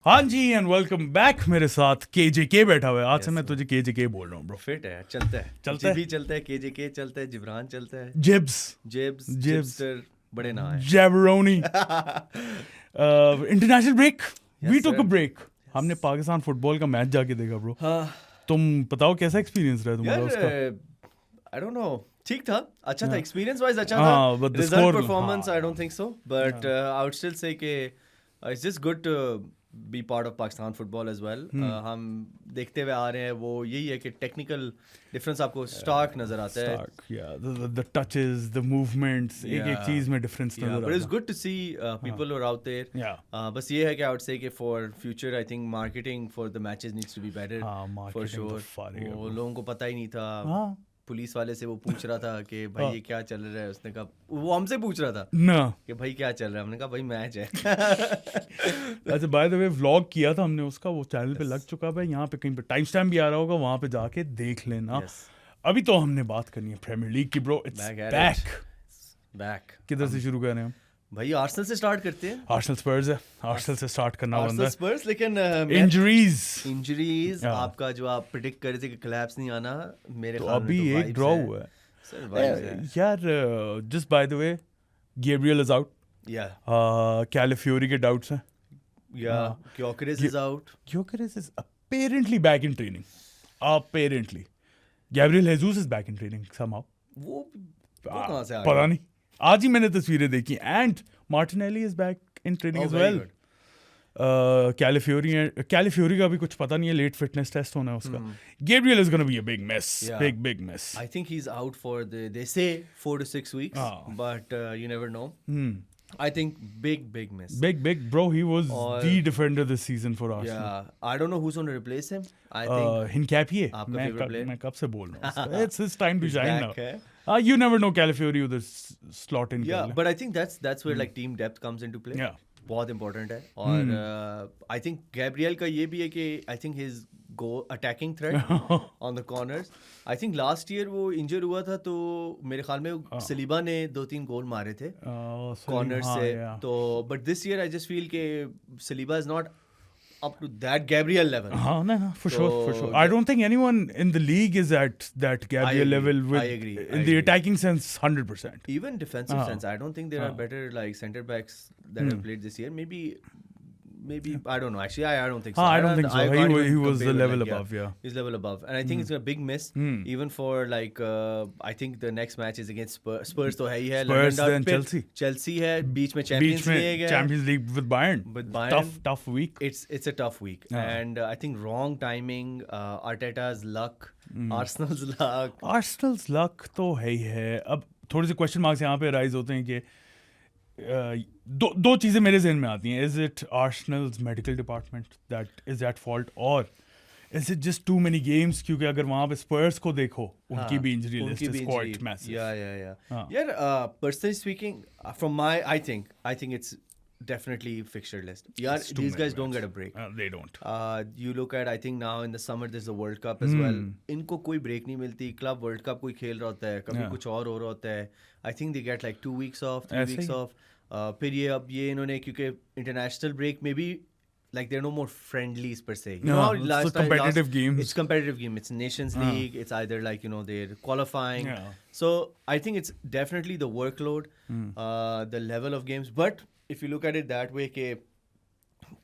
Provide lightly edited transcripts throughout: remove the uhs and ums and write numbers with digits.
हाँ जी and welcome back. मेरे साथ केजेके बैठा हुआ है। आज से मैं तुझे केजेके बोल रहा हूँ ब्रो। फिट है, चलता है, चलता है? जीबी चलता है, केजेके चलता है, जिब्रान चलता है, जिब्स जेब्स, जिब्स जिप्स्टर, बड़े नाम हैं। Jabroni. International break, we Yes, took a sir. Break. हमने पाकिस्तान फुटबॉल का मैच जाके देखा ब्रो। हाँ तुम बताओ कैसा एक्सपीरियंस रहा तुम्हारा यार, उसका? आई डोंट नो, ठीक था, अच्छा था, हाँ। एक्सपीरियंस वाइज अच्छा था। हाँ but the result score, performance I हाँ don't think so, but I would still say कि it's just good to be part of Pakistan football as well. हम देखते हुए आ रहे हैं, वो यही है कि टेक्निकल डिफरेंस आपको स्टार्क नजर आता है। Stark, yeah, the touches, the movements, एक चीज में डिफरेंस Yeah, नजर but it's आता good to see people who are out there. है। Yeah. बस ये है कि I would say कि for future I think marketing for the matches needs to be better. हाँ, for marketing तो sure. फाड़ गया वो bro। लोगों को पता ही नहीं था। हाँ पुलिस वाले से वो पूछ रहा था कि भाई हाँ। ये क्या चल रहा है, उसने कहा, वो हमसे पूछ रहा था ना कि भाई क्या चल रहा है, हमने कहा भाई मैच है। अच्छा बाय द वे व्लॉग किया था हमने उसका, वो चैनल पे लग चुका है यहाँ पे, कहीं पे टाइम स्टैम्प भी आ रहा होगा, वहां पे जाके देख लेना। Yes. अभी तो हमने बात करनी है प्रीमियर लीग की bro. It's Back at back. Back. किधर से शुरू कर रहे हैं हम? भाई आर्सेनल से स्टार्ट करते हैं। आर्सेनल स्पर्स है, आर्सेनल से स्टार्ट करना बनता आर्सेनल है। स्पर्स, लेकिन इंजरीज इंजरीज हाँ। आपका जो आप प्रिडिक्ट कर रहे थे कि collapse नहीं आना, मेरे तो ख्याल में अभी तो एक vibes ड्रॉ है। हुआ है। Sir, vibes है। यार just by the way Gabriel is out. Yeah. कैलिफ्योरी के डाउट्स हैं। Yeah, Gyökeres is out. Gyökeres is apparently back in training. Apparently. Gabriel Jesus is back in training somehow. वो कहाँ से आ पता गया? नहीं, आज ही मैंने तस्वीरें देखी। And Martinelli is back in training Oh, as very well. good. Calafiori का भी कुछ पता नहीं है, लेट फिटनेस टेस्ट होना है उसका। Gabriel is gonna be a big miss, Yeah. Big miss. I think he's out for they say 4 to 6 weeks, Ah. but you never know. I think big miss. Big bro, he was और- the defender this season for Arsenal. Yeah, I don't know who's going to replace him. I think हिनकैपिए, आपका मैं favorite player? मैं कब से बोल रहा हूँ, it's his time to he's shine back है. Now. You never know, Calafiori उधर slot in Yeah, कर ले। but I think that's where like team depth comes into play. Yeah. बहुत important है। और I think Gabriel का ये भी है कि I think his goal attacking threat on the corners. I think last year वो injure हुआ था, तो मेरे ख्याल में सलीबा ने 2-3 गोल मारे थे corners हाँ, से। yeah. तो but this year I just feel कि Saliba is not up to that Gabriel level. हाँ ना, for So, sure. I don't think anyone in the league is at that Gabriel agree, level with I agree, in I the agree. attacking sense 100%. Even defensive sense, I don't think there are better like center backs that have played this year. Maybe I don't know. Actually, I don't think so. I don't think so. I He can't was- even he was the compare with, level like, above, yeah. He's level above, and I think it's a big miss. Even for like, I think the next match is against Spurs. Spurs तो है ही है. Spurs, London then Derby, Chelsea. Chelsea है. बीच में बीच Champions में League है. Champions League with Bayern. With Bayern. Tough week. It's a tough week, and I think wrong timing. Arteta's luck, Arsenal's luck. Arsenal's luck तो है ही है। अब थोड़े से क्वेश्चन मार्क्स यहाँ पे राइज होते हैं कि दो चीज़ें मेरे जहन में आती हैं। Is it Arsenal's medical department that is at fault, और is it just too many games? क्योंकि अगर वहाँ पे स्पर्स को देखो, उनकी भी injury list is quite massive. Yeah. Yeah, personally speaking, from my, I think it's definitely fixture list. Yeah, It's too these many guys don't matches. get a break. They don't. You look at, I think now in the summer there's the World Cup as well. इनको कोई break नहीं मिलती। Club world cup कोई खेल रहा होता है, कभी कुछ और हो रहा होता है। I think they get like 2 weeks off, 3 ऐसे weeks ही। off. फिर ये इन्होंने, क्योंकि international break में भी like there are no more friendlies per se. You know how it's last a competitive games. It's competitive game. It's Nations League. It's either like, you know, they're qualifying. Yeah. So I think it's definitely the workload, the level of games. But if you look at it that way, के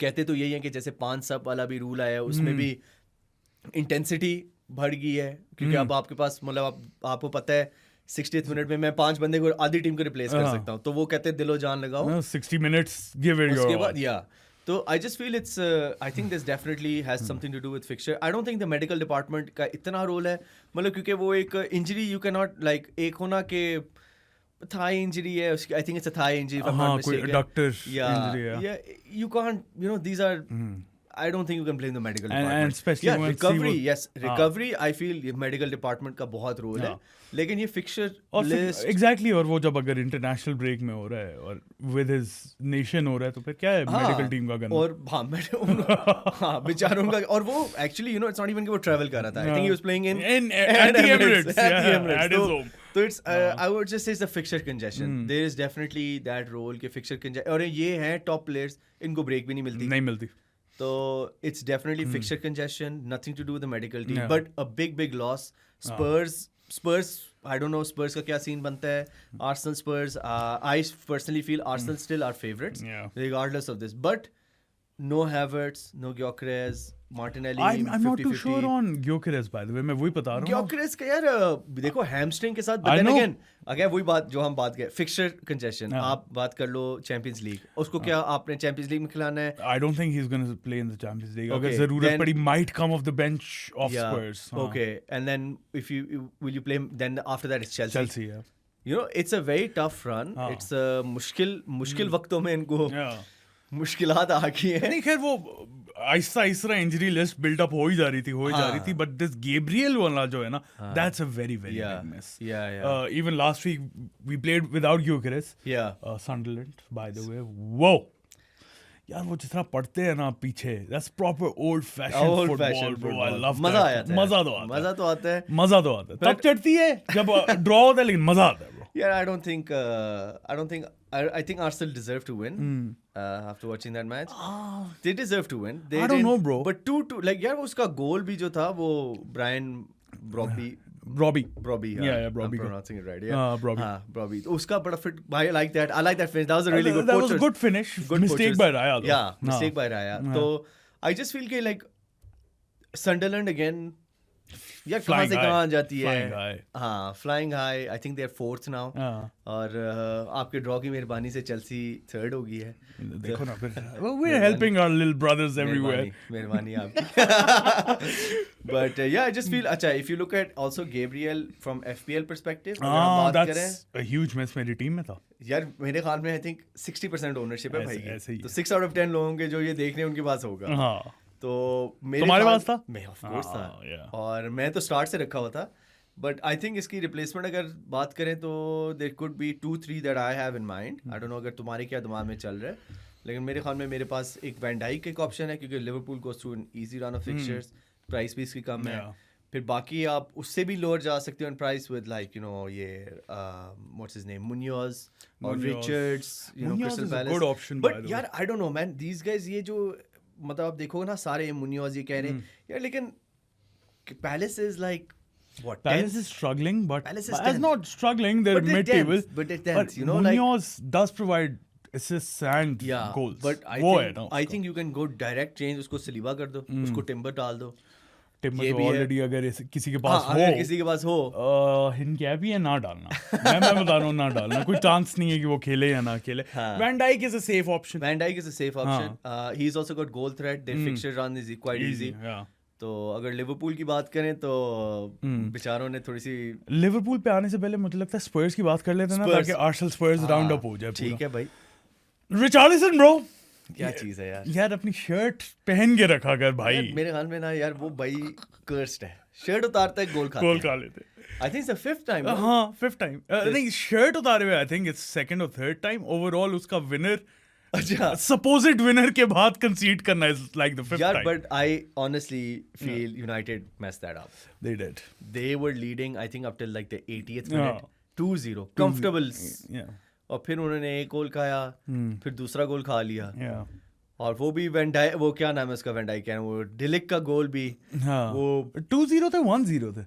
कहते तो यही है कि जैसे 5 सब वाला भी रूल आया है, उसमें भी इंटेंसिटी बढ़ गई है, क्योंकि अब आपके पास मतलब आपको पता है 60th मिनट में मैं 5 बंदे को आधी टीम को रिप्लेस कर सकता हूँ, तो वो कहते हैं दिलो जान लगाओ। 60 minutes, give it your उसके all. बाद तो I just feel it's I think this definitely has something to do with fixture. I don't think the medical department का इतना रोल है, मतलब क्योंकि वो एक इंजरी you cannot like, एक होना के thigh injury है उसकी, I think it's a thigh injury if I'm हाँ, not कोई mistaken. adductor injury है। Yeah, you can't, you know, these are I don't think you can blame the medical department. And especially when recovery, see yes, recovery I feel ये medical department का बहुत role है, लेकिन ये fixture और list exactly, और वो जब अगर इंटरनेशनल ब्रेक में हो रहा है और विद हिज नेशन हो रहा है, तो फिर क्या है मेडिकल टीम का करना? और हाँ बेचारों का, और वो actually you know it's not even कि वो ट्रैवल कर रहा था। आई think he was playing in at the Emirates, at the yeah, Emirates. at his So- home. तो it's I would just say it's the fixture congestion. There is definitely that role के fixture congestion, और ये हैं top players, इनको break भी नहीं मिलती। नहीं मिलती। तो it's definitely fixture congestion, nothing to do with the medical team, Yeah. but a big loss. Spurs, I don't know Spurs का क्या scene बनता है. Arsenal, Spurs, I personally feel Arsenal still are favorites, Yeah. regardless of this. But no Havertz, no Gyökeres, Martinelli. I'm not too sure on Gyökeres, by the way. मैं वही बता रहा हूँ. Gyökeres का यार देखो hamstring के साथ, but I then know. again वही बात जो हम बात गए, fixture congestion. Yeah. आप बात कर लो Champions League, उसको क्या आपने Champions League में खिलाना है? I don't think he's going to play in the Champions League. Okay, अगर ज़रूरत then- पड़ी, might come off the bench of Yeah. Spurs. हाँ. Okay, and then if will you play? Then after that it's Chelsea. Chelsea, yeah. You know, it's a very tough run. हाँ. It's मुश्किल वक्तों में इनको Yeah. मुश्किलात आ गई हैं. नहीं खैर वो आहिस्ता इंजरी लिस्ट बिल्डअप हो ही जा रही थी बट दिस गैब्रियल वाला जो है ना that's a very very Yeah. Big miss Yeah. Even last week we played without Gyokeres Yeah. Sunderland by the way वो यार वो जितना पढ़ते हैं ना पीछे that's proper old fashion Old-fashioned football bro I football. Love मजा आ जाता है. मजा तो आता है मजा तो आता है. मजा तो आता है तब चढ़ती है जब ड्रॉ होता है लेकिन मजा आता है bro Yeah, I don't think. I think Arsenal deserve to win. After watching that match, they deserve to win. They I don't didn't- know, bro. But 2-2, like यार उसका गोल भी जो था वो Brian Brobby. Robbie Yeah, Brobby I'm pronouncing it right. Yeah, Brobby. Brobby. तो उसका बड़ा fit. I like that. I like that finish. That was a really good. that was a poachers. good finish Good mistake poachers. by Raya though. Yeah, mistake by Raya. हाँ. तो I just feel कि like Sunderland again. यार कहाँ Flying से high. कहाँ जाती है? Flying high. हाँ, flying high. I think they're 4th now. हाँ. और आपके ड्रॉ की मेहरबानी से चेल्सी 3rd हो गई है. देखो ना फिर we're helping our little brothers everywhere. मेहरबानी आपकी. But yeah, I just feel अच्छा if you look at also Gabriel from FPL perspective अगर हम बात करें that's a huge miss मेरी टीम में था. यार मेरे ख्याल में I think 60% ownership है भाई ऐसे ही की. है. तो 6 out of 10 लोगों के जो ये देख रहे हैं उनके पास होगा. हाँ. तो मेरे तुम्हारे ख्याल- पास था? मैं ऑफ कोर्स था. yeah. और मैं तो स्टार्ट से रखा हुआ था. बट आई थिंक इसकी रिप्लेसमेंट अगर बात करें तो there could be 2-3 that I have in mind. I don't know अगर तुम्हारे क्या दिमाग में चल रहा है, लेकिन मेरे ख्याल में मेरे पास एक वैन डाइक एक ऑप्शन है क्योंकि Liverpool goes through an easy run of fixtures, price भी इसकी कम है. Yeah. फिर बाकी आप उससे भी लोअर जा सकते हो in price with like you know ये व्हाट्स हिज नेम मुनियोज और Munoz. Richards you know Munoz Crystal is a Palace. good option, by but the यार I don't know man these guys ये जो मतलब आप देखोगे ना सारे मुनियोज ये कह रहे हैं यार, लेकिन palace is like what Palace is struggling, but Palace is Palace 10th. not struggling. They're But they're mid-table. 10th, but they're 10th, you know, Munoz does provide assists and yeah goals. but वो है ना I think you can go direct change उसको Saliba कर दो, उसको timber डाल दो. Timber ये तो भी है. ऑलरेडी अगर किसी के पास हाँ, अगर किसी के पास हो इनके भी है ना डालना. मैं बता रहा हूँ ना डालना. कोई चांस नहीं है कि वो खेले या ना खेले. हाँ. Van Dijk is a safe option. Van Dijk is a safe option. He's also got goal threat. Their fixture run is quite easy. Yeah. तो अगर लिवरपूल की बात करें तो बेचारों ने थोड़ी सी लिवरपूल पे आने से पहले मुझे लगता है स्पर्स की बात कर लेते हैं ना, Spurs. ताकि आर्सेनल स्पर्स राउंड अप हो जाए. ठीक है भाई, रिचार्लिसन ब्रो क्या चीज है यार. यार अपनी शर्ट पहन के रखा कर भाई. यार, मेरे ख्याल में ना यार वो भाई कर्स्ड है. शर्ट उतारता है गोल खाता गोल है. खा लेते. आई think it's the 5th time. हाँ 5th टाइम. नहीं शर्ट उतारे हुए आई थिंक इट्स 2nd और 3rd टाइम. ओवरऑल उसका विनर अच्छा सपोज्ड विनर के बाद कंसीड करना इज लाइक द 5th यार, time. but I honestly feel United messed that up. They did. They were leading I think up till like the 80th Yeah. minute. 2-0 comfortable. Yeah. और फिर उन्होंने एक गोल खाया, फिर दूसरा गोल खा लिया. Yeah. और वो भी वैन डाइक, वो क्या नाम है उसका, वैन डाइक है वो डिलिक का गोल भी हाँ. वो 2-0 थे 1-0 थे.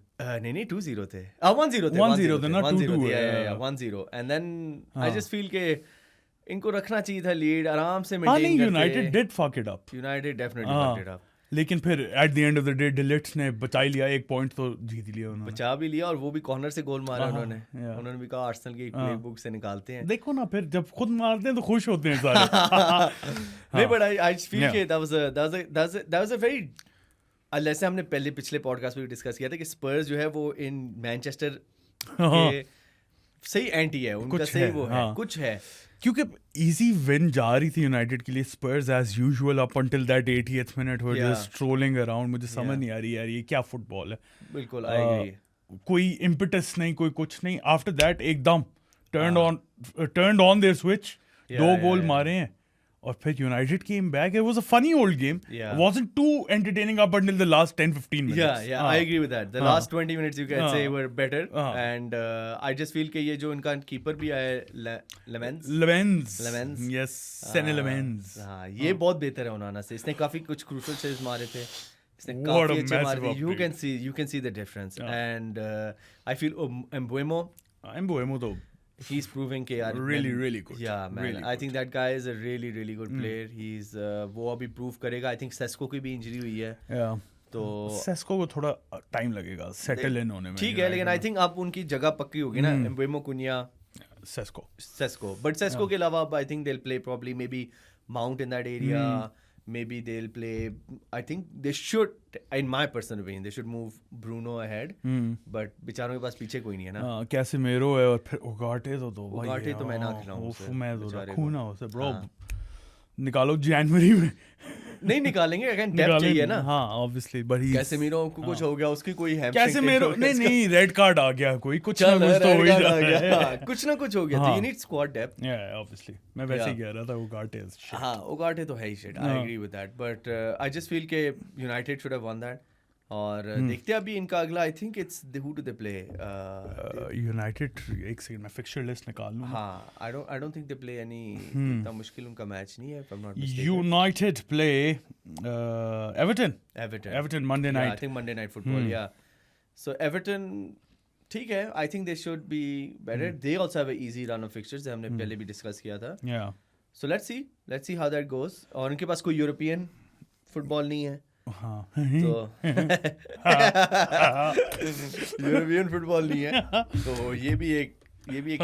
नहीं 2-0 थे. 1-0 थे. 1-0 थे ना, 2-2 है. या 1-0 and then I just feel के इनको रखना चाहिए था लीड, आराम से हाँ मेंटेन नहीं करके. United did fuck it up. United definitely हाँ. Fucked it up. लेकिन फिर at the end of the day डिलिट्स ने बचा ही लिया. 1 पॉइंट तो जीत ही लिया उन्होंने. बचा भी लिया और वो भी कॉर्नर से गोल मारा उन्होंने. yeah. उन्होंने भी कहा आर्सेनल की प्लेबुक से निकालते हैं. देखो ना फिर जब खुद मारते हैं तो खुश होते हैं सारे. नहीं बट आई फील Yeah. के that was a very जैसे हमने पहले पिछले पॉडकास्ट में डिस्कस किया था कि स्पर्स जो है वो इन मैनचेस्टर के सही एंटी है उनका. कुछ सही है, वो है हाँ. कुछ है क्योंकि इजी विन जा रही थी यूनाइटेड के लिए. Spurs as usual up until that 80th minute were Yeah. Just strolling around. मुझे समझ Yeah. नहीं आ रही यार ये क्या फुटबॉल है. बिल्कुल. I agree. कोई इम्पिटस नहीं, कोई कुछ नहीं. आफ्टर दैट एकदम टर्न्ड ऑन देयर स्विच. 2 गोल मारे हैं और फिर United came back. It was a funny old game. Yeah. It wasn't too entertaining up until the last 10-15 minutes. Yeah, I agree with that. The last 20 minutes you can say were better. And I just feel कि ये जो इनका keeper भी आया layman's Lemens. Yes, Senne Lemens. हाँ, ये बहुत बेहतर है ओनाना से. इसने काफी कुछ क्रूशल सेव्स मारे थे. इसने What काफी a अच्छे मारे massive थे. upgrade. You can see the difference. And I feel Mbeumo, Mbeumo though. he's proving कि यार Really good. Yeah, man. Really I think that guy is a really good player. He's वो अभी prove करेगा. I think Sesko की भी injury हुई है. Yeah. तो सेस्को को थोड़ा टाइम लगेगा सेटल इन होने में. ठीक है, लेकिन आई थिंक अब उनकी जगह पक्की होगी ना. Mbeumo, Cunha, Sesko. But Sesko के अलावा I think they'll play probably maybe Mount in that area. Maybe they'll play. I think they should, in my personal opinion, they should move Bruno ahead. But बेचारों के पास पीछे कोई नहीं है ना. हाँ, कैसेमेरो है और फिर उगाटे तो भाई. उगाटे तो मैं ना खिलाऊं उसे. मैं तो रखूँ ना उसे ब्रो. निकालो जनवरी में. नहीं निकालेंगे, अगेन डेप्थ चाहिए ना. हाँ ऑब्वियसली, बट ही कैसेमीरो को कुछ हो गया, उसकी कोई कैसेमेरो नहीं रेड कार्ड आ गया, कोई कुछ ना कुछ तो हो ही जाता है. कुछ ना कुछ हो गया. तो यू नीड स्क्वाड डेप्थ. या ऑब्वियसली मैं वैसे ही कह रहा था उगाटे. हाँ, उगाटे तो है ही shit. I agree with that, but I just feel के United should have won that. और देखते हैं अभी इनका अगला. I think it's who do they play. United एक सेकंड में फिक्सचर लिस्ट निकाल लूं. हाँ, I don't think they play any. इतना मुश्किल उनका मैच नहीं है, if I'm not mistaken. United play Everton Monday night. I think Monday night football. या सो एवर्टन ठीक है. I think they should be better. They also have a easy run of fixtures. हमने पहले भी डिस्कस किया था. या so let's see how that goes. और उनके पास कोई यूरोपियन फुटबॉल नहीं है. हाँ तो यूरोपियन फुटबॉल नहीं है, तो ये भी एक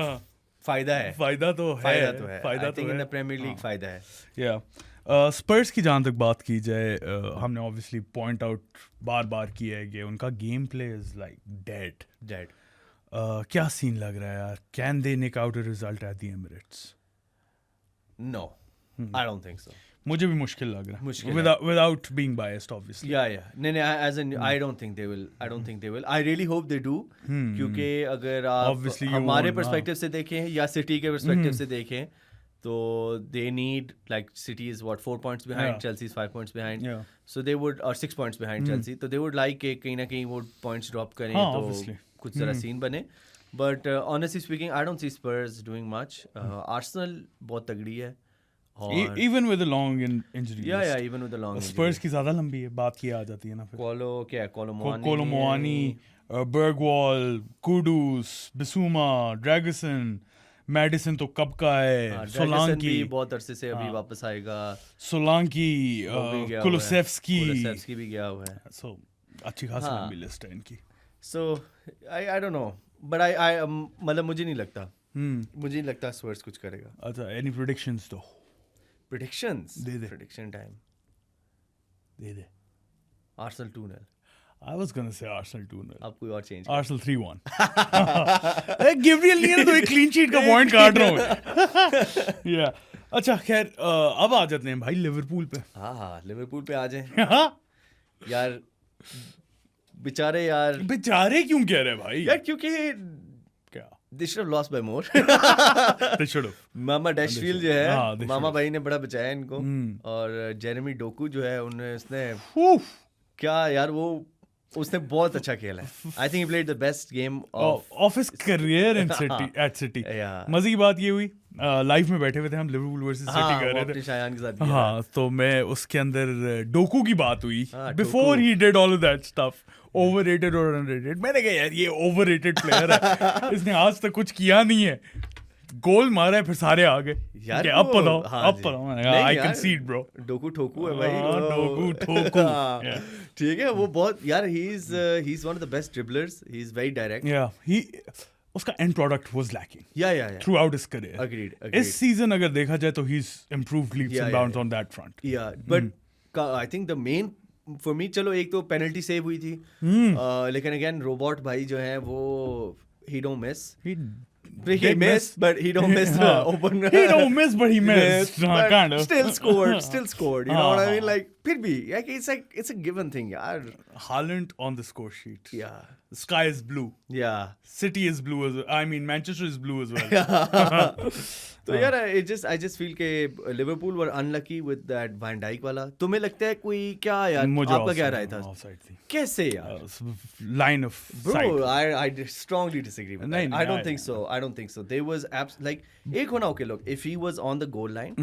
फायदा है. फायदा तो है. I think in the Premier League फायदा है. या स्पर्स की जहाँ तक बात की जाए, हमने ऑब्वियसली पॉइंट आउट बार किया है कि उनका game play is like dead. क्या सीन लग रहा है यार? Can they nick out a result at the Emirates? No, I don't think so. मुझे भी मुश्किल लग रहा है without being biased obviously. Yeah. नहीं, as in I don't think they will. I really hope they do. क्योंकि अगर आप हमारे पर्सपेक्टिव से देखें या सिटी के पर्सपेक्टिव से देखें, तो they need, like City is what 4 points behind, Chelsea is 5 points behind. So they would, or 6 points behind Chelsea. तो they would like कि कहीं ना कहीं वो points drop करें तो कुछ जरा सीन बने. But honestly speaking, I don't see Spurs doing much. Arsenal बहुत तगड़ी है. Even with the long injury. Yeah, even with the long injury. Spurs की ज़्यादा लंबी है, बात की आ जाती है ना फिर. Kolomoani, Bergwall, Kudus, Bissouma, Dragusin, Maddison तो कब का है. Solanke भी बहुत अरसे से अभी वापस आएगा. Solanke, Kulusevski भी गया हुआ है. So अच्छी खासी लंबी लिस्ट है इनकी. So I don't know, but I मतलब मुझे नहीं लगता Spurs कुछ करेगा. अच्छा, any predictions तो? Predictions? They. Prediction time. They. Arsenal 2-0. I was gonna say Arsenal 2-0. अब कोई और चेंज. Arsenal 3-1. Gabriel नहीं है तो एक क्लीन शीट का पॉइंट काट रहा हूँ. या अच्छा खैर, अब आ जाते हैं भाई लिवरपूल पे. हाँ, लिवरपूल पे आ जाए. यार बेचारे क्यों कह रहे हैं भाई? यार क्योंकि क्या they should have lost by more. They should have. मामा डैशफील्ड जो है, हाँ, मामा भाई ने बड़ा बचाया इनको. और जेरेमी डोकू जो है, उसने क्या यार, उसने बहुत अच्छा खेला है. I think he played the best game of his career in city. मजे की बात ये हुई, लाइव में बैठे हुए थे हम, लिवरपूल वर्सेस सिटी कर रहे थे शायान के साथ. हाँ, तो मैं उसके अंदर डोकू की बात हुई before he did all of that stuff. Overrated और अनरेटेड. मैंने कहा यार ये ओवररेटेड प्लेयर है, इसने आज तक कुछ किया नहीं है. गोल मारा है फिर सारे आ गए यार. अब बताओ. आई कंसीड ब्रो. डोकू ठोकू है भाई. डोकू ठोकू. ठीक है, वो बहुत यार, he is one of the best dribblers. He is very direct. Yeah उसका end product was lacking yeah throughout his career. Agreed. इस सीजन अगर देखा जाए तो he is improved leaps and bounds on that front. Yeah but I think the main for me, चलो एक तो penalty save हुई थी, लेकिन अगेन रोबोट भाई जो है वो he don't miss. He missed, but he don't miss the open. He don't miss, but he missed. Kind of. Still scored. You know what I mean? Like फिर भी like it's a given thing यार. Haaland on the score sheet. Yeah. The sky is blue. Yeah. City is blue as well. I mean, Manchester is blue as well. तो यार I just feel के Liverpool were unlucky with that Van Dijk वाला. तुम्हें लगता है कोई क्या यार? मुझे आपका क्या राय था? offside थी. कैसे यार? Line of sight. Bro, I strongly disagree with that. I don't think so. I don't think so. There was like एक होना okay look. If he was on the goal line,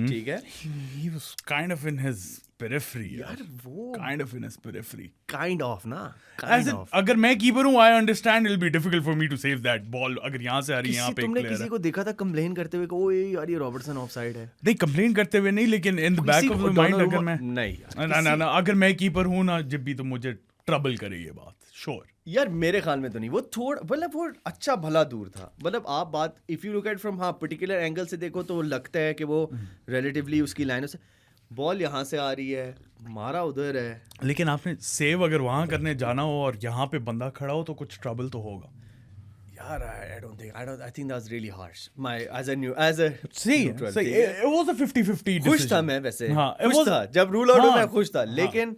ठीक है? He was kind of in his periphery. यार वो kind of in his periphery. kind of ना. As Kind in, of. अगर मैं keeper हूँ, I understand it'll be difficult for me to save that ball. अगर यहाँ से आ रही है, यहाँ पे एक तुमने player किसी है. को देखा था कंप्लेन करते हुए कि ओए यार ये रॉबर्टसन ऑफसाइड है? नहीं कंप्लेन करते हुए नहीं, लेकिन in the back of the mind अगर मैं नहीं ना अगर मैं कीपर हूँ ना, जब भी तो मुझे ट्रबल करे ये बात. Sure. यार मेरे ख्याल में तो नहीं. वो थोड़ा मतलब वो अच्छा भला दूर था. मतलब आप बात if you look eight from particular angle से देखो तो लगता है कि वो रिलेटिवली उसकी लाइनों से बॉल यहाँ से आ रही है, मारा उधर है. लेकिन आपने सेव अगर वहां करने जाना हो और यहाँ पे बंदा खड़ा हो तो कुछ ट्रबल तो होगा. यार I think that was really harsh. My as a neutral. It was a 50-50 decision. खुश था मैं वैसे. हाँ, खुश था जब रूल आउट हुआ, मैं खुश था. हाँ. लेकिन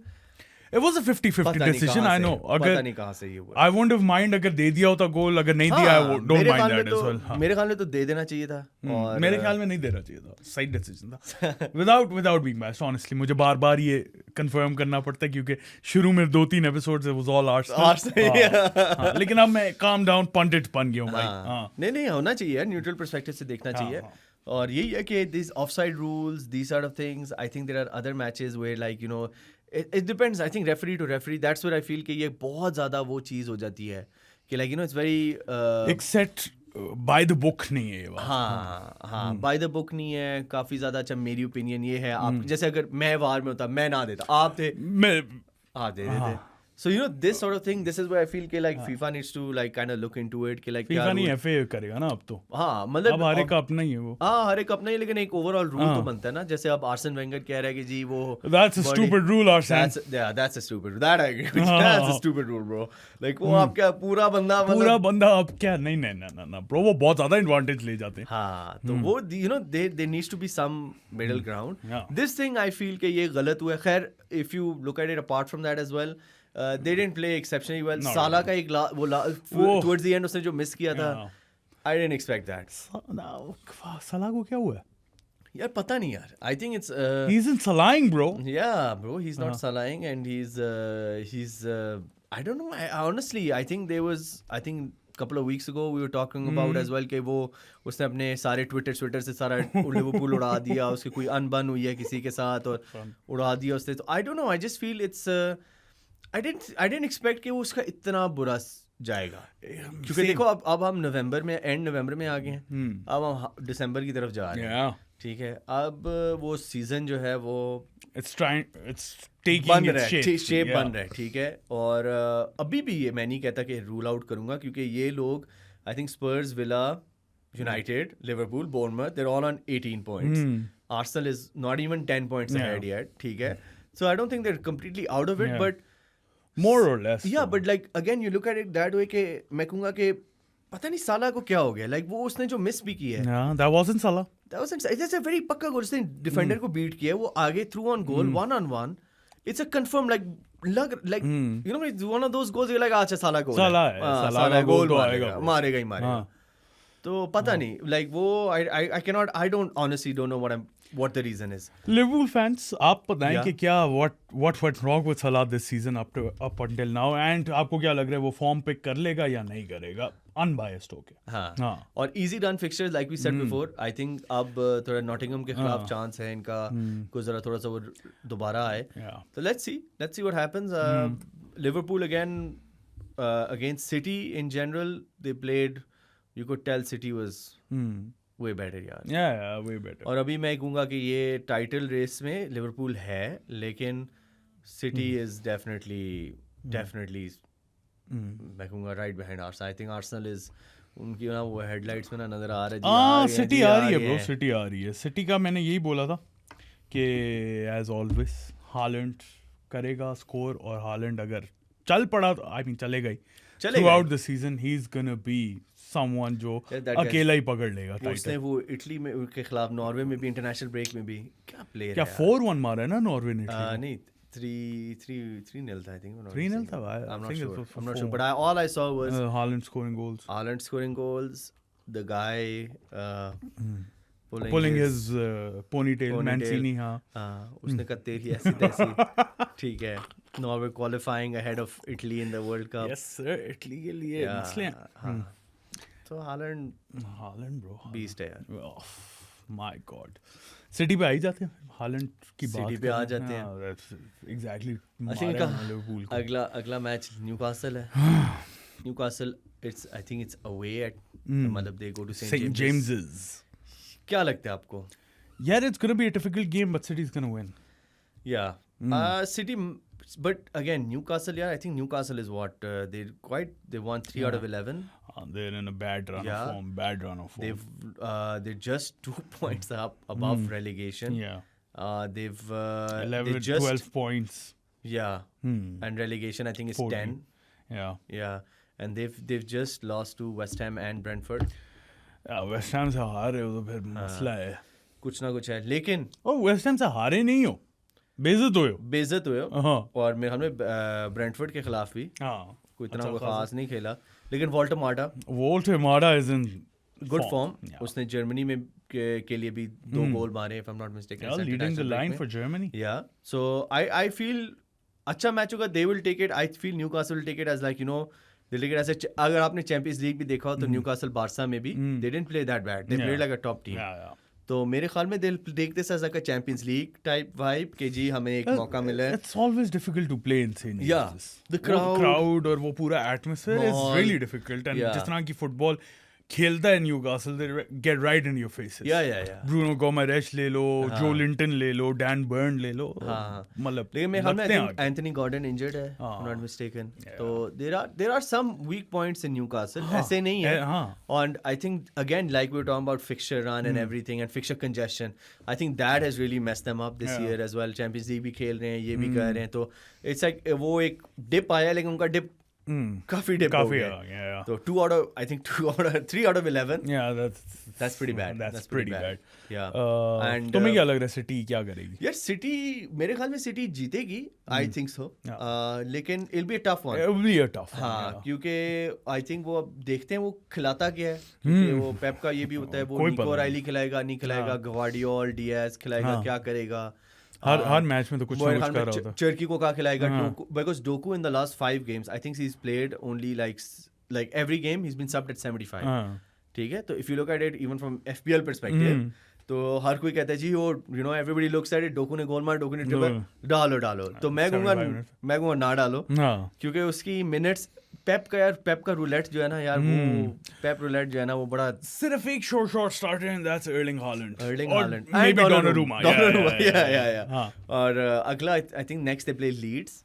It was a 50-50 decision. I know. पता नहीं कहाँ से ये हुआ. I wouldn't have mind अगर दे दिया होता गोल, अगर नहीं दिया I don't mind that as well. मेरे ख्याल में तो दे देना चाहिए था. और मेरे ख्याल में नहीं देना चाहिए था. सही डिसीजन था. Without being biased, honestly, मुझे बार-बार ये कंफर्म करना पड़ता है क्योंकि शुरू में 2-3 episodes it was all Arsenal. लेकिन अब मैं calm down pundit बन गया हूँ भाई. नहीं होना चाहिए यार, न्यूट्रल पर्सपेक्टिव से देखना चाहिए. और यही है कि these offside rules, these sort of things, I think there are other matches where like you know it depends. I think referee to referee, that's where I feel कि ये बहुत ज़्यादा वो चीज़ हो जाती है कि like you know it's very एक set by the book नहीं है ये बात. हाँ by the book नहीं है. काफ़ी ज़्यादा. अच्छा मेरी ओपिनियन ये है, आप जैसे अगर मैं वार में होता मैं ना देता, आप थे आप दे देते. So you know this sort of thing, this is where I feel कि like FIFA needs to like kind of look into it कि like FIFA नहीं FA करेगा ना अब तो. हाँ मतलब अब हर एक का अपना ही है वो. हाँ हर एक अपना ही, लेकिन एक ओवरऑल रूल तो बनता है ना. जैसे अब आर्सन वेंगर कह रहा है कि जी वो That's a stupid rule, Arsene. That's a stupid rule. That I agree with. That's a stupid rule, bro. Like वो आप क्या पूरा बंदा अब क्या नहीं bro, वो बहुत ज्यादा एडवांटेज ले जाते हैं. हाँ तो वो you know there needs to be some middle ground. This thing I feel कि ये गलत हुआ है. खैर if you look at it apart from that as well, they didn't play exceptionally well. साला का एक वो towards the end उसने जो मिस किया था, I didn't expect that. साला को क्या हुआ? यार पता नहीं यार. I think it's he's in Salahing, bro. Yeah, bro, he's not Salahing and he's I don't know. Honestly, I think there was couple of weeks ago we were talking about as well कि वो उसने अपने सारे Twitter से सारा Liverpool उड़ा दिया. उसकी कोई अनबन हुई है किसी के साथ और उड़ा दिया उसने. तो I don't know. I just feel it's I didn't expect कि वो उसका इतना बुरा जाएगा. क्योंकि देखो अब हम नवंबर में एंड नवंबर में आ गए हैं. अब हम दिसंबर की तरफ जा रहे हैं. ठीक है. अब वो सीजन जो है वो शेप बन रहा है. ठीक है. और अभी भी ये मैं नहीं कहता कि रूल आउट करूंगा क्योंकि ये लोग I think Spurs, villa, United, Liverpool, Bournemouth, they're all on 18 points. Arsenal is not even 10 points ahead yet. ठीक है. So I don't think they're completely out of it, but more or less. Yeah, but like again you look at it that way कि मैं कहूँगा कि पता नहीं साला को क्या हो गया. Like वो उसने जो मिस भी की है. That wasn't Salah. That's a very पक्का गोल. उसने डिफेंडर को बीट किया, वो आगे through on goal 1-on-1. It's a confirm like you know it's one of those goals you're like अच्छा साला गोल. साला गोल मारेगा ही मारेगा. तो पता नहीं like वो I don't honestly don't know what the reason is. Liverpool fans, आप बताएं कि क्या what went wrong with Salah this season up until now, and आपको क्या लग रहा है वो फॉर्म पिक कर लेगा या नहीं करेगा unbiased होके. हाँ. और easy run fixtures like we said before. I think अब थोड़ा नॉटिंगहम के खिलाफ चांस है इनका कुछ जरा थोड़ा सा वो दोबारा आए. तो let's see what happens. Liverpool again against City in general they played. You could tell City was way better यार. Yeah, way better. और अभी मैं कहूँगा कि ये टाइटल रेस में लिवरपूल है, लेकिन सिटी इज डेफिनेटली मैं कहूँगा right behind Arsenal. I think Arsenal is उनकी ना वो हेडलाइट्स में ना नजर आ रहा है. सिटी आ रही है ब्रो, सिटी आ रही है. सिटी का मैंने यही बोला था कि एज ऑलवेज हालैंड करेगा स्कोर, और हालैंड अगर चल पड़ा तो आई मीन चलेगा ही चलेगा through out the season he is gonna be someone जो Yeah, that guy- अकेला ही पकड़ लेगा उसने टाइटल. वो इटली में के खिलाफ नॉर्वे में भी इंटरनेशनल ब्रेक में भी क्या प्लेयर क्या 4-1 मारा है ना नॉर्वे ने? नहीं 3-0 था आई थिंक 3-0 था. I'm not sure. I'm not sure. But all I saw was Haaland scoring goals. Haaland scoring goals. The guy Pulling his ponytail. Mancini, हाँ. उसने कहा तेरी ऐसी तैसी. ठीक है. Norway qualifying ahead of Italy in the World Cup. Yes sir. Italy के लिए मसले हैं. हाँ. तो Haaland bro. beast है यार. Oh, my God. सिटी पे आ ही जाते हैं. हालैंड की बात सिटी पे आ जाते हैं. एग्जैक्टली. I think अगला मैच न्यूकासल है. Newcastle I think it's away at मतलब they go to St. James's. क्या लगता है आपको? Yeah, it's going to be a difficult game, but City's going to win. Yeah. City, but again, Newcastle, yeah, I think Newcastle is what? They won 3 out of 11. They're in a bad run of form. Bad run of form. They're just 2 points up above relegation. Yeah. They've 12 points. Yeah. And relegation, I think, is 10. Yeah. Yeah. And they've just lost to West Ham and Brentford. West Ham से हारे हो तो फिर मसला है. कुछ ना कुछ है लेकिन वेस्ट हैम से हारे नहीं हो, बेइज्जत हुए हो. और मेरे ख्याल में ब्रेंटफोर्ड के खिलाफ भी कोई इतना कोई खास नहीं खेला. लेकिन Walter Marta is in good form. उसने जर्मनी में के लिए भी 2 गोल मारे if I'm not mistaken. Leading the line for Germany. Yeah. So I feel अच्छा मैच होगा. They will take it. I feel Newcastle will take it as like अगर आपने चैंपियंस लीग भी देखा हो तो न्यूकासल बारसा में भी they didn't play that bad. They played like a top team. तो मेरे ख्याल में they'll take this as like a Champions League type vibe कि जी हमें एक मौका मिला है. It's always difficult to play in St. James's. Yeah. The crowd और वो पूरा atmosphere is really difficult. And जिस तरह की फुटबॉल खेलता है Newcastle, they get right in your faces. Yeah. Bruno Guimaraes ले लो, जो लिंटन ले लो, डैन बर्न ले लो. मतलब लेकिन मेरे ख्याल में एंथनी गॉर्डन इंजर्ड है, not mistaken. तो there are some weak points in Newcastle. ऐसे नहीं है. And I think again like we were talking about fixture run and everything and fixture congestion. I think that has really messed them up this year as well. Champions League भी खेल रहे हैं, ये भी कर रहे हैं. तो it's like वो एक dip आया लेकिन उनका dip काफी डिप हो गया. तो 3 out of 11. Yeah, that's pretty bad. That's pretty bad. Yeah. And तुम्हें क्या लग रहा है सिटी क्या करेगी? यार सिटी मेरे ख्याल में सिटी जीतेगी. I think so. लेकिन it'll be a tough one. It'll be a tough one. हाँ, क्योंकि I think वो अब देखते हैं वो खिलाता क्या है. क्योंकि वो पेप का ये भी होता है वो निको राइली खिलाएगा नहीं खिलाएगा, ग्वार्डियोल डियाज खिलाएगा क्या करेगा. हर मैच में तो कुछ ना कुछ कर रहा होता है. चर्की को क्या खिलाएगा because Doku in the last 5 games I think he's played only like every game he's been subbed at 75. ठीक है. तो if you look at it even from FPL perspective तो हर कोई कहता है जी वो everybody looks at it, Docu ने गोल मार, डोकू ने ट्रिपल डालो. तो मैं कहूँगा ना डालो क्योंकि उसकी मिनट्स पेप का रूलेट जो है ना यार वो पेप रूलेट जो है ना वो बड़ा सिर्फ एक shot starter and that's Erling Haaland maybe Donnarumma. Yeah. और अगला I think next they play Leeds.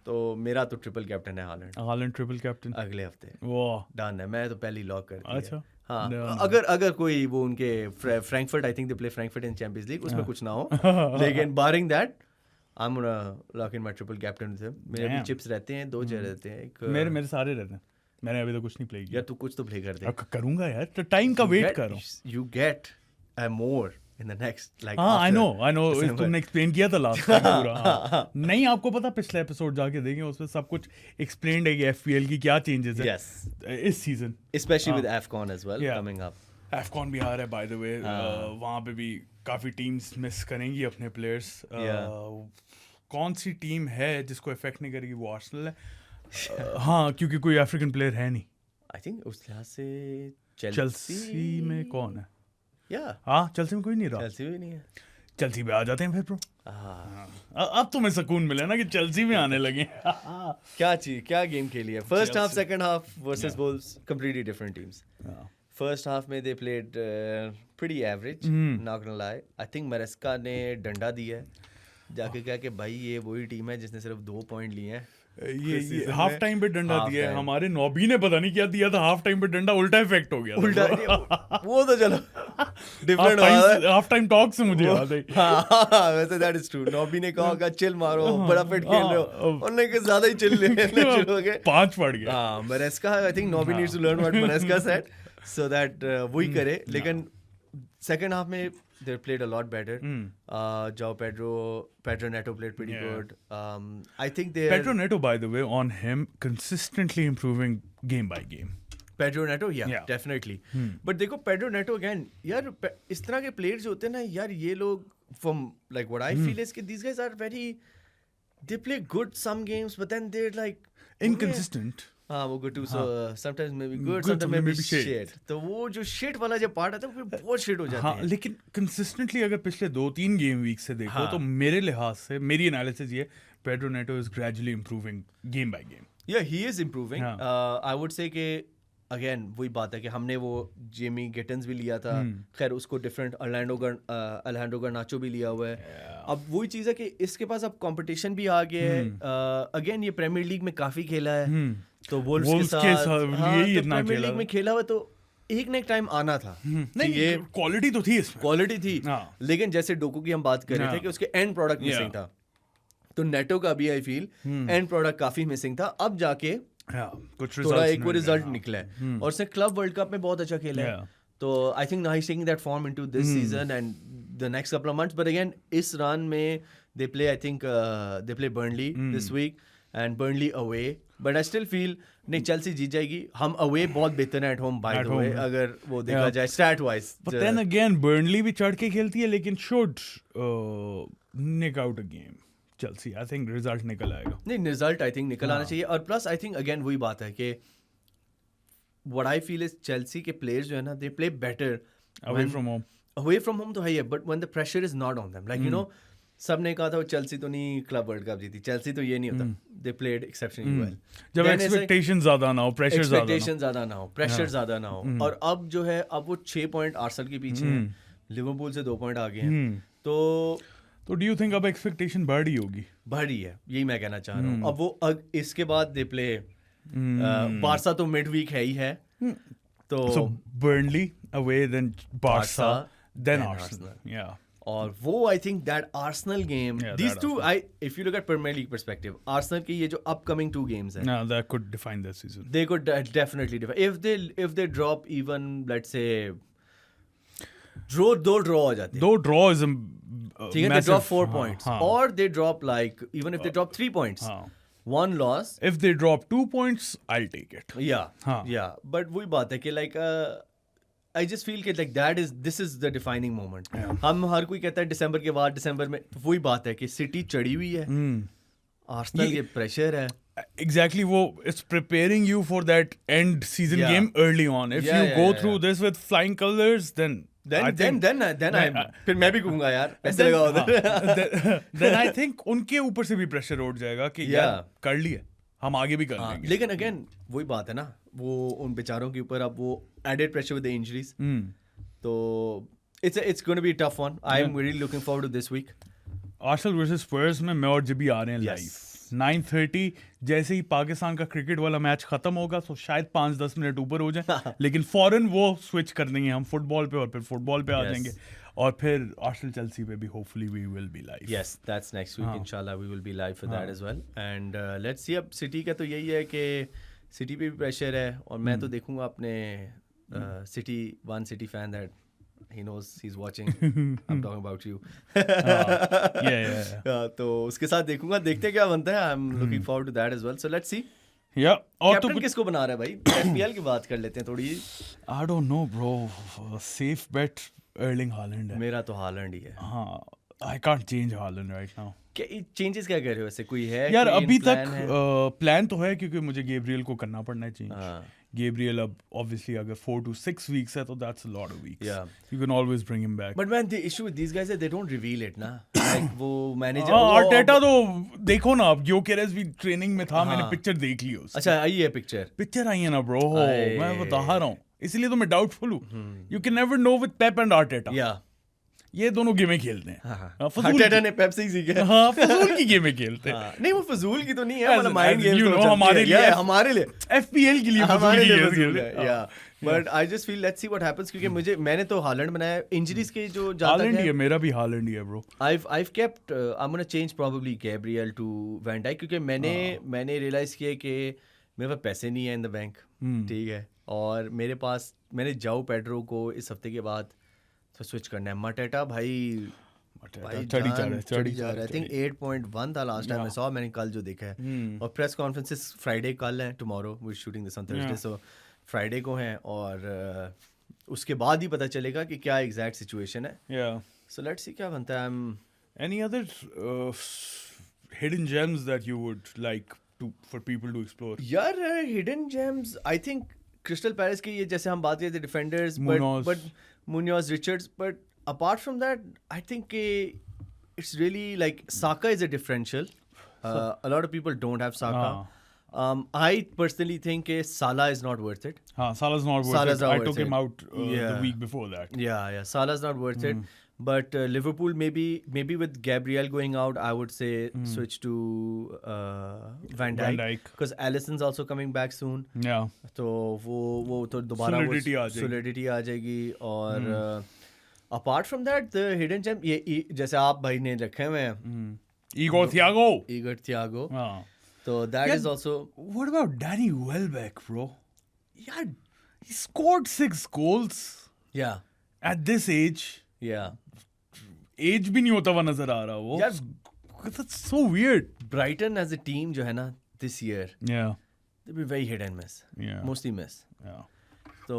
तो मेरा तो ट्रिपल कैप्टन है हालैंड ट्रिपल कैप्टन अगले हफ्ते. वाह डन है. मैं तो पहले लॉक कर दिया. अच्छा. हाँ अगर कोई वो उनके Frankfurt I think they play Frankfurt in champions league उसमें कुछ ना हो. लेकिन बारिंग that I'm gonna lock in my triple captain with him. मेरे भी चिप्स रहते हैं, 2 चेहरे रहते हैं. मेरे सारे रहते हैं. मैंने अभी तो कुछ नहीं प्ले किया. यार तू कुछ तो प्ले कर दे. करूंगा यार. तो टाइम का वेट कर रहा हूँ. You get a more in the next like. हाँ I know. तुमने एक्सप्लेन किया था लास्ट टाइम पूरा. नहीं आपको पता पिछले एपिसोड जाके देखें उसमें सब कुछ एक्सप्लेन्ड है कि FPL की क्या चेंजेस है. Yes. इस season. Especially with AFCON as well coming up. AFCON भी आ रहा है बाय द वे. वहाँ पे भी काफी टीम्स मिस करेंगी अपने प्लेयर्स. कौन सी टीम है जिसको इफेक्ट नहीं करेगी? वो आर्सेनल है. हाँ क्योंकि कोई अफ्रीकन प्लेयर है नहीं. आई थिंक उस लिहाज से चेल्सी में कौन है? हाँ चेल्सी में कोई नहीं रहा. चेल्सी भी नहीं है. चेल्सी पे आ जाते हैं फिर ब्रो. अब तुम्हें सुकून मिले ना कि चेल्सी में आने लगे. क्या गेम खेली है. First half second half versus Wolves completely different teams. First half में they played pretty average not gonna lie. I think Maresca ने डंडा दिया है जाके कहा कि भाई ये वही टीम है जिसने सिर्फ 2 पॉइंट लिए हैं. ये हाफ टाइम पे डंडा दिया है. हमारे नॉबी ने पता नहीं क्या दिया था हाफ टाइम पे डंडा. उल्टा इफेक्ट हो गया उल्टा. वो तो चलो डिफरेंट हुआ हाफ टाइम टॉक से मुझे याद है। हाँ वैसे दैट इज ट्रू। नॉबी ने कहा होगा चिल मारो, बड़ा फिट खेल रहे हो, उन्होंने कहा ज्यादा ही चिल लेने शुरू हो गए, 5 पड़ गए। हाँ Maresca I think Nobby needs to learn what Maresca said so that वही करे। लेकिन सेकंड हाफ में they played a lot better. João Pedro Neto played pretty good. I think they Pedro Neto, by the way, on him consistently improving game by game. Pedro Neto, yeah. Definitely. But देखो Pedro Neto again, यार इस तरह के players जो होते हैं ना यार, ये लोग from like what I feel is कि these guys are very, they play good some games but then they're like inconsistent. हाँ वो good too, so sometimes maybe good, sometimes maybe shit. तो वो जो shit वाला जो part आता है वो फिर बहुत shit हो जाते हैं। हाँ लेकिन consistently अगर पिछले 2-3 गेम वीक से देखो तो मेरे लिहाज से मेरी एनालिसिस ये Pedro Neto is gradually improving game by game. Yeah, he is improving. I would say कि अगेन वही बात है कि हमने वो जेमी गेटन्स भी लिया था, खैर उसको डिफरेंट अल्हांड्रो गार्नाचो भी लिया हुआ है। अब वही चीज़ है कि इसके पास अब कंपटीशन भी आ गया है। अगेन ये प्रीमियर लीग में काफ़ी खेला है, तो वोल्व्स के साथ प्रीमियर लीग में खेला हुआ, तो एक ना एक टाइम आना था। नहीं ये क्वालिटी तो थी इसमें, क्वालिटी थी, लेकिन जैसे डोकू की हम बात कर रहे थे कि उसके एंड प्रोडक्ट मिसिंग था, तो नेटो का भी आई फील एंड प्रोडक्ट काफ़ी मिसिंग था। अब जाके कुछ थोड़ा एक वो रिजल्ट निकला है, और उसने क्लब वर्ल्ड कप में बहुत अच्छा खेला है, तो I think now he is taking that form into this season and the next couple of months. But again इस रन में they play, I think they play Burnley this weekend Burnley away, but I still feel नहीं Chelsea जीत जाएगी। हम away बहुत बेहतर है at home by the way, अगर वो देखा जाए stat wise. But then again Burnley भी चढ़ के खेलती है, लेकिन should nick out a game Chelsea. I think result निकल आएगा। नहीं रिजल्ट आई थिंक निकल आना चाहिए, और प्लस आई थिंक अगेन वही बात है कि what I feel is Chelsea के प्लेयर्स जो है ना, they play better away from home. Away from home तो है, but when the pressure is not on them, like you no सब ने कहा था वो चेल्सी तो नहीं क्लब वर्ल्ड कप जीती, चेल्सी तो ये नहीं होता, दे प्लेड एक्सेप्शनली वेल। जब एक्सपेक्टेशन ज्यादा ना हो, प्रेशर ज्यादा ना हो, प्रेशर ज्यादा ना हो, और अब जो है अब वो 6 पॉइंट आर्सेनल के पीछे हैं, लिवरपूल से 2 पॉइंट आगे हैं, तो डू यू थिंक अब एक्सपेक्टेशन बढ़ रही होगी? बढ़ रही है, यही मैं कहना चाह रहा हूँ। अब वो इसके बाद दे प्ले बारसा, तो मिड वीक है ही है, तो Burnley away, then Barca, then Arsenal, या और वो I think that Arsenal game, these two, I if you look at Premier League perspective, Arsenal की ये जो अपकमिंग 2 गेम्स हैं, that could define their season. They could definitely define. If they drop even, let's say, दो draw हो जाते हैं, 2 draws ठीक है, they drop 4 points, or they drop like even if they drop 3 points, 1 loss. If they drop 2 points, I'll take it. Yeah. But वही बात है कि like I just feel कि like this is the defining moment. हम हर कोई कहता है दिसंबर के बाद, दिसंबर में, तो वही बात है कि सिटी चढ़ी हुई है, आर्सेनल ये प्रेशर है। Exactly, वो it's preparing you for that end season game early on. If you go through this with flying colors, then फिर मैं भी कहूँगा यार ऐसे लगा उधर। Then I think उनके ऊपर से भी प्रेशर उठ जाएगा कि यार कर लिए, हम आगे भी कर लेंगे। लेकिन अगेन वही बात है ना, वो उन बेचारों के ऊपर अब वो added pressure with the injuries, तो it's going to be a tough one. I am really looking forward to this week. Arsenal versus Spurs में मैं और जबी आ रहे हैं लाइव 9:30। जैसे ही पाकिस्तान का क्रिकेट वाला मैच खत्म होगा तो शायद 5-10 मिनट ऊपर हो जाए, लेकिन फौरन वो स्विच कर देंगे हम फुटबॉल पे, और फिर फुटबॉल पे आ जाएंगे, और फिर आर्सेनल चेल्सी पे भी hopefully we will be live. Yes that's next week, इंशाल्लाह we will be live for that as well, and let's see. अब सिटी का तो यही है कि सिटी पे भी प्रेशर है, और मैं तो देखूंगा अपने city fan that he knows he's watching. I'm talking about you. तो उसके साथ देखूंगा, देखते क्या बनता है। I'm looking forward to that as well. So let's see. और कैप्टन किसको बना रहा है भाई? FPL की बात कर लेते हैं थोड़ी। I don't know bro. Safe bet Erling Haaland है। मेरा तो हालैंड ही है। हाँ, I can't change Haaland right now. क्या चेंजेस क्या कर रहे हो वैसे, कोई है यार? अभी तक प्लान तो है, क्योंकि मुझे गैब्रियल को करना पड़ना है चेंज। Gabriel अब obviously अगर 4 to 6 weeks है तो that's a lot of weeks. You can always bring him back. But man, the issue with these guys is they don't reveal it ना। Like वो मैनेजर आर्टेटा तो देखो ना, अब गियोकेरेस भी ट्रेनिंग में था, मैंने पिक्चर देख ली उसकी। अच्छा आई है पिक्चर आई है ना ब्रो, मैं बता रहा हूँ, इसलिए तो मैं डाउटफुल हूँ। You can never know with Pep and Arteta. ये दोनों गेमें खेलते हैं। हाँ, फजूल अर्टेटा ने पेप से ही सीखा है। हाँ, फजूल की गेमें खेलते हैं। हाँ, नहीं वो फजूल की तो नहीं है, As- मतलब माइंड as गेम you तो know, चलती हमारे है। लिए Yeah, हमारे लिए FPL के लिए हमारे फजूल की लिए गेम फजूल खेलते है। हैं। या but I just feel let's see what happens, क्योंकि मैंने तो हालैंड बनाया, इंजरीज के जो जहाँ तक हालैंड ही है है, मेरा भी हालैंड ही है bro. I've kept I'm gonna change probably Gabriel to Van Dijk, क्योंकि मैंने रियलाइज किया कि मेरे पास पैसे नहीं है इन द बैंक, ठीक है, और मेरे पास मैंने जाओ पेड्रो को इस हफ्ते के बाद तो स्विच करना है। मटेटा भाई चढ़ी जा रहा है। आई थिंक 8.1 था लास्ट टाइम मैं सॉ, मैंने कल जो देखा है। और प्रेस कॉन्फ्रेंसेस फ्राइडे कल है, tomorrow we shooting this on Thursday, so Friday को हैं, और उसके बाद ही पता चलेगा कि क्या एग्जैक्ट सिचुएशन है। Yeah. सो लेट्स सी क्या बनता है। Any other hidden gems that you would like for people to explore? यार hidden gems I think Crystal Palace के ये जैसे हम बात करते थे defenders, Munoz. But Munoz, Richards, but apart from that I think it's really like Saka is a differential. A lot of people don't have Saka. I personally think Salah is not worth it. Salah's not worth Salah's it. not I worth took him it. out the Yeah. week before that. Yeah, Salah's not worth it. But Liverpool, maybe with Gabriel going out, I would say switch to Van Van Dijk, Dijk. because Alisson's also coming back soon. Yeah. तो वो तो दोबारा solidity आ जाएगी। और apart from that the hidden gem, ये जैसे आप भाई ने रखे हुए हैं Igor Thiago. ईगर थियागो, हाँ. तो that Yeah. Is also What about Danny Welbeck, bro? Yeah, he scored 6 goals या at this age. Age भी नहीं होता हुआ नजर आ रहा वो. यार That's so weird. Brighton as a team जो है ना this year Yeah. They be very hit and miss, Yeah. Mostly miss. Yeah. तो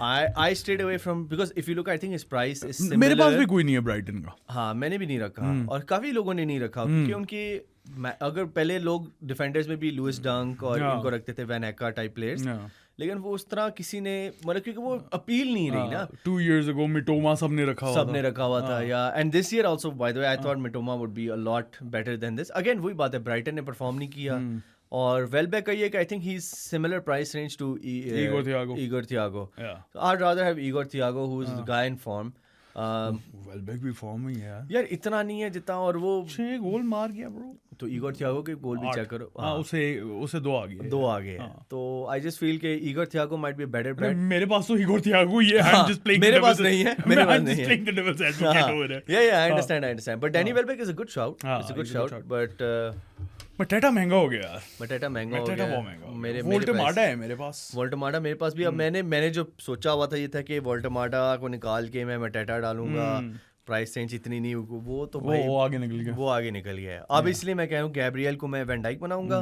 I stayed away from, because if you look I think his price is मेरे पास भी कोई नहीं है ब्राइटन का. हाँ, मैंने भी नहीं रखा, और काफी लोगों ने नहीं रखा, क्योंकि उनकी अगर पहले लोग डिफेंडर्स में भी लुइस डंक और इनको रखते थे, वैन एका टाइप प्लेयर्स, Yeah. लेकिन वो उस तरह किसी ने मतलब, क्योंकि वो अपील नहीं रही ना, 2 years ago मिटोमा सबने रखा हुआ सबने रखा हुआ था। Yeah and this year also by the way I thought Mitoma would be a lot better than this. Again वही बात है, ब्राइटन ने परफॉर्म नहीं किया, और वेलबेक का ये कि I think he is similar price range to Igor Thiago. Yeah. So I'd rather have Igor Thiago, who's the guy in form. Welbeck भी फॉर्म में है यार. यार इतना नहीं है जितना, और वो 6 गोल मार गया ब्रो. तो Igor Thiago के गोल भी चेक करो। हाँ, उसे 2 आ गए. 2 आ गए हैं। तो आई जस्ट फील के Igor Thiago might be a better bet. मेरे पास तो Igor Thiago ही है. I'm just playing मेरे पास नहीं है, मेरे पास I'm नहीं just है। playing the devil's advocate over it. Yeah, I understand. But Danny Welbeck is a good shout. हाँ, It's a good he's a good shout. shout. But मटेटा महंगा हो गया यार. मटेटा महंगा हो मटेटा गया। बहुत महंगा हो गया. मेरे वोल्टेमाडा है मेरे पास. वोल्टेमाडा मेरे पास भी। अब मैंने जो सोचा हुआ था ये था कि वोल्टेमाडा को निकाल के मैं मटेटा डालूंगा, प्राइस रेंज इतनी नहीं, वो तो भाई वो आगे निकल गया. वो आगे निकल गया है। अब इसलिए मैं कह रहा हूँ गैब्रियल को मैं वैन डाइक बनाऊंगा,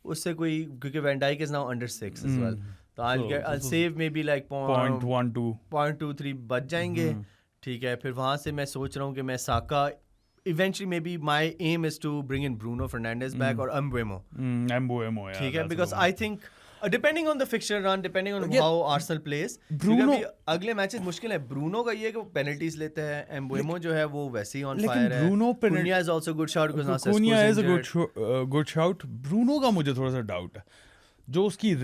उससे कोई, क्योंकि Van Dijk is now under 6 as well, तो I'll save maybe like 0.12 बच जाएंगे, ठीक है। फिर वहां से मैं सोच रहा हूँ कि मैं साका, eventually maybe my aim is to bring in Bruno Fernandes back, or Mbeumo, Mbeumo, yeah. ठीक है, because I think depending on the fixture run, depending on how Arsenal plays, Bruno अगले मैचेस मुश्किल है। ब्रूनो का ये है कि वो पेनल्टीज लेते हैं, Mbeumo जो है वो वैसे ही ऑन लेकिन फायर है। Bruno Cunha is also good shout because now Cunha is a injured. good shout. Bruno का मुझे थोड़ा सा डाउट है. जो उसकी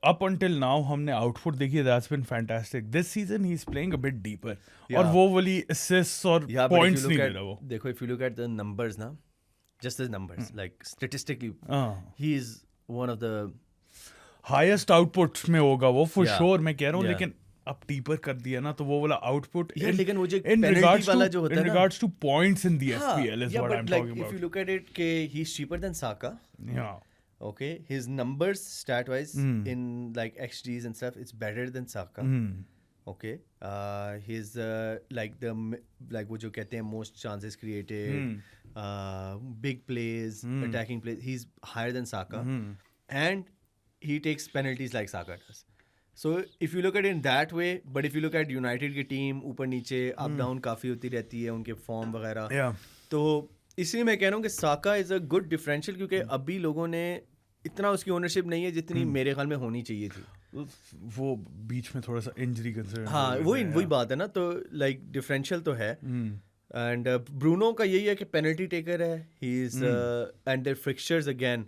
up until now हमने आउटपुट देखी है, that's been fantastic. This season he's playing a bit deeper. और वो वाली assists और points नहीं दे रहा वो. देखो, if you look at the numbers ना, just the numbers, like statistically, he is one of the highest outputs में होगा वो for sure, मैं कह रहा हूँ. Yeah. लेकिन अब deeper कर दिया ना, तो वो वाला output यार, लेकिन वो जो in penalty वाला जो होता है in ना, regards to points in the हाँ, FPL is yeah, what but I'm like, talking if you about. look at it कि he's cheaper than Saka. Yeah. Okay, his numbers stat wise in like XGs and stuff, it's better than Saka. Okay, his like वो जो कहते हैं most chances created, big plays, attacking plays, he's higher than Saka, and he takes penalties like Saka does. So if you look at it in that way, but if you look at United की team ऊपर नीचे up down काफी होती रहती है, उनके form वगैरह, Yeah. तो इसलिए मैं कह रहा हूँ कि साका इज अ गुड डिफरेंशियल, क्योंकि अभी लोगों ने इतना उसकी ओनरशिप नहीं है जितनी मेरे ख्याल में होनी चाहिए थी। वो बीच में थोड़ा सा इंजरी कंसर्न. हाँ, वही बात है ना, तो लाइक डिफरेंशियल तो है। एंड ब्रूनो का यही है कि पेनल्टी टेकर है, he is and their fixtures again,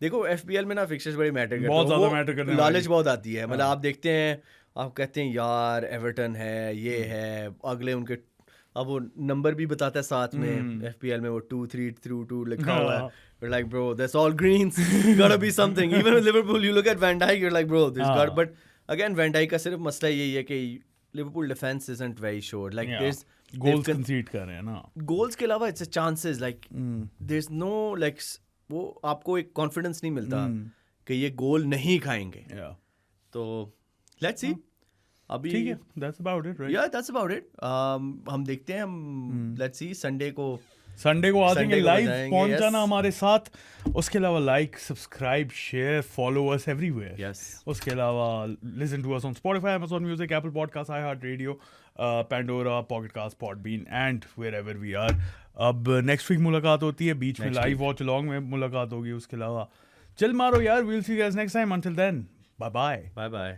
देखो एफपीएल में ना फिक्सचर्स बड़े मैटर करते हैं, बहुत ज्यादा मैटर करने वाले. लालच बहुत आती है, मतलब आप देखते हैं, आप कहते हैं यार एवर्टन है, ये है, अगले उनके अब वो नंबर भी बताता है साथ में, FPL में वो 2-3-2 लिखा हुआ है. You're like, bro, that's all greens. Gotta be something. Even with Liverpool, you look at Van Dijk, you're like, bro, this got. But again, Van Dijk का सिर्फ मसला यही है कि Liverpool defense isn't very sure. Like there's goals concede कर रहे हैं ना. Goals के अलावा it's a chances. Like there's no like वो आपको एक confidence नहीं मिलता कि ये गोल नहीं खाएंगे. तो let's see. अभी ठीक है, that's about it, right? Yeah, that's about it. हम देखते हैं, हम let's see संडे को आ जाएंगे लाइव, पहुंच yes. जाना हमारे साथ. उसके अलावा like, subscribe, share, follow us everywhere. Yes. उसके अलावा listen to us on Spotify, Amazon Music, Apple Podcasts, iHeartRadio, Pandora, Pocket Cast, Podbean and wherever we are. अब नेक्स्ट वीक मुलाकात होती है, बीच में लाइव वॉच अलोंग में मुलाकात होगी. उसके अलावा चल मारो यार, we'll see you guys next time. Until then, bye bye. Bye bye.